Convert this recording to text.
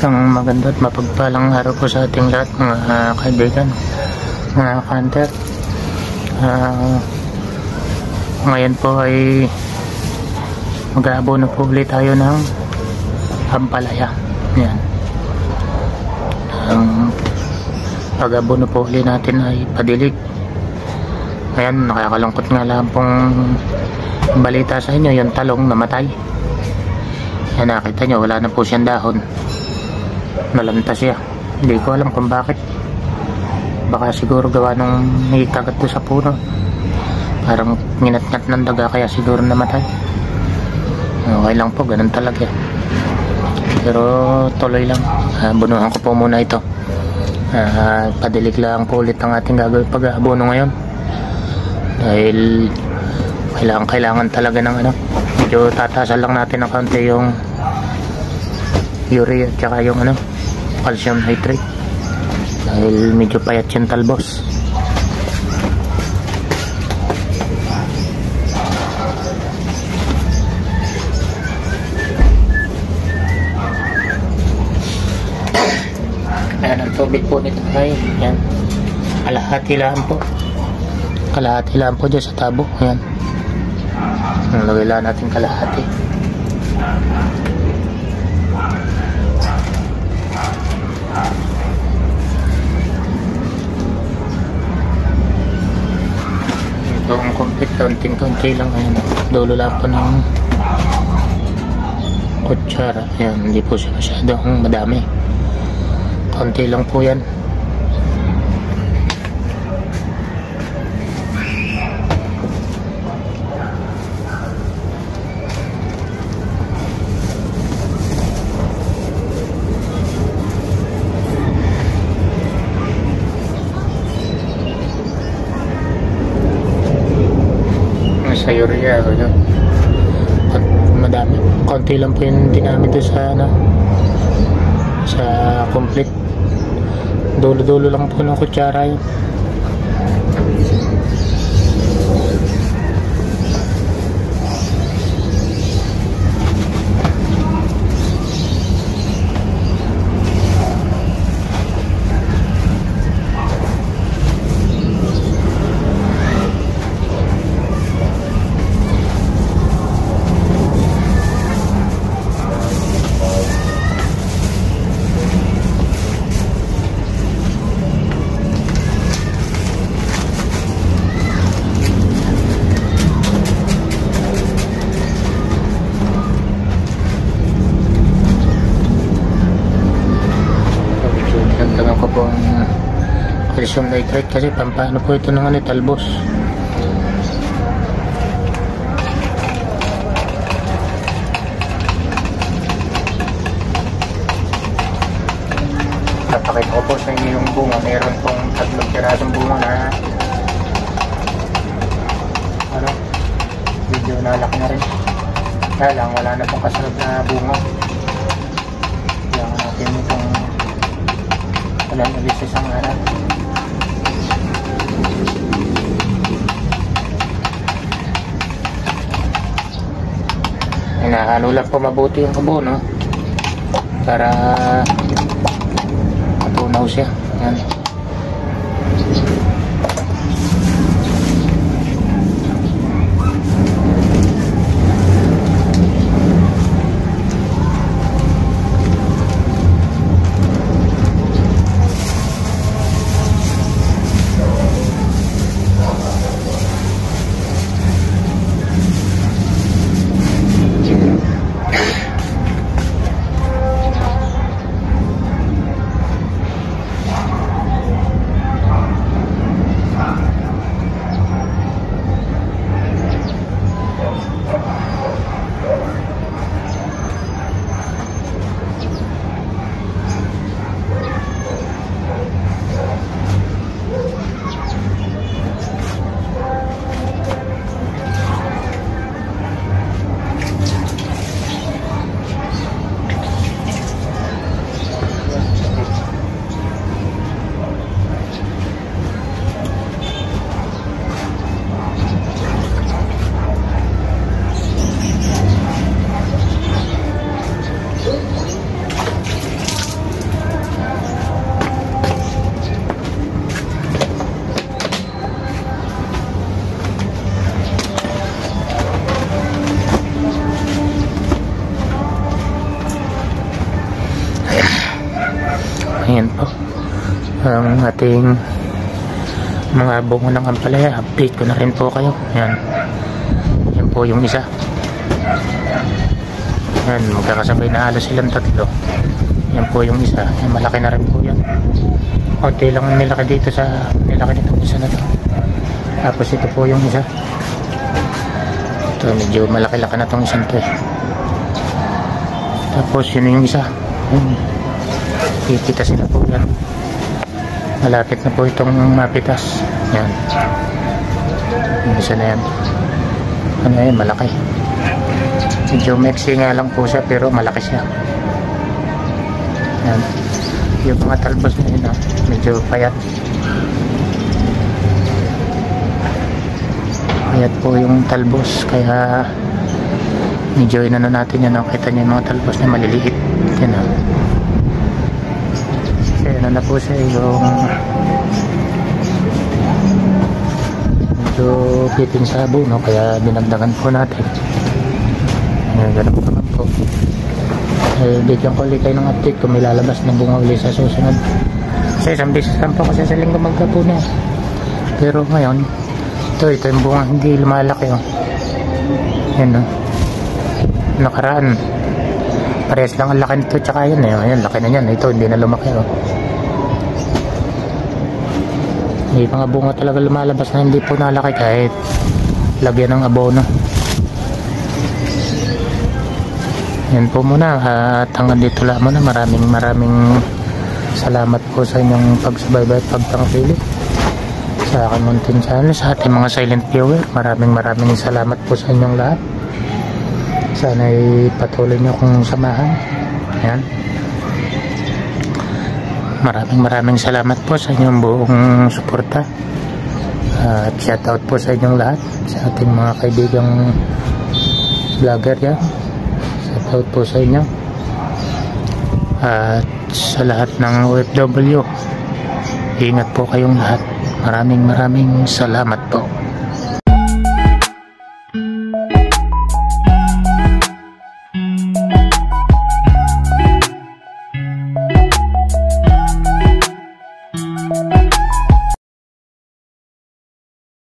Isang maganda at mapagpalang araw po sa ating lahat, mga kaibigan, mga hunter. Ngayon po ay mag-aabono po ulit tayo ng ampalaya. Yan. Ang pag-aabono po ulit natin ay padilig. Ayan, nakakalungkot nga lang pong balita sa inyo, yung talong namatay. Yan, nakita nyo, wala na po siyang dahon. Nalantas siya. Hindi ko alam kung bakit. Baka siguro gawa nung may kagat doon sa puno. Parang nginat-ngat ng daga, kaya siguro namatay. Okay lang po, ganun talaga. Pero tuloy lang. Bunuhan ko po muna ito. Padilig lang po ulit ang ating gagawin pag-aabono ngayon. Dahil kailangan talaga ng medyo tatasan lang natin ng kaunti yung urea at saka yung calcium nitrate dahil medyo payat yung talbos. Ayan, ang tubig po nito ay yan, kalahati lang po dyan sa tabo. Ayan, lagay lang natin kalahati. Ito ang complete, kaunting-kaunti lang. Ayan, dulo lang po ng kutsara. Ayan, hindi po siya masyadong madami, kaunti lang po yan. Sa urea, madami, konti lang po yung dinamit sa sa complete. Dulo-dulo lang po ng kutsara yun. Calcium nitrate kasi pampano po ito ng talbos. Napakita ko po sa inyo yung bunga. Meron pong 3 pirasong bunga na medyo nalaki na rin. Kaya lang wala na pong kasunod na bunga. Kaya natin itong ulan ulit sa isang araw. Hinahalo lang po mabuti yung abono para matunaw siya. Yan. ang ating mga bungo ng ampalaya. Update ko na rin po kayo. Yan. Yan po yung isa. Yan, magkakasabay na halos silang tatlo. Yan po yung isa. Yan, malaki na rin po yan. Konti lang ang nilaki dito sa nilaki nitong isa na to. Tapos ito po yung isa. Ito, medyo malaki-laki na tong isang to eh. Tapos yun yung isa. Kikita sila po yan. Malapit na po itong mapitas. Yan. Yung isa na yan. Ano yan, malaki. Medyo mexi nga lang po siya pero malaki siya. Yan. Yung mga talbos na yun, medyo payat. Payat po yung talbos kaya medyo inano natin yan. Kita nyo yung mga talbos na maliliit. Yan. Kaya ano na po siya yung medyo biting sabo, no? Kaya dinagdagan po natin. Ganun pa man po. Bigyan ko ulit kayo ng update kung may lalabas na bunga ulit sa susunod. Kasi isang beses lang po kasi sa linggo magkapo na. Pero ngayon, ito yung bunga hindi lumalaki. Yan, no? Nakaraan parehas lang ang laki nito tsaka yan eh. Ayan, laki na yan. Ito hindi na lumaki. May mga bunga talaga lumalabas na hindi po nalaki kahit lagyan ng abono. Yan po muna at hanggang dito lang muna. Maraming salamat po sa inyong pagsubaybay at pagtangkilik sa aking munting channel, sa ating mga silent viewer. Maraming salamat po sa inyong lahat. Sana ay patuloy nyo kong samahan. Yan. Maraming salamat po sa inyong buong suporta. At shoutout po sa inyong lahat, sa ating mga kaibigang vlogger yan. Shoutout po sa inyo. At sa lahat ng OFW, ingat po kayong lahat. Maraming salamat po.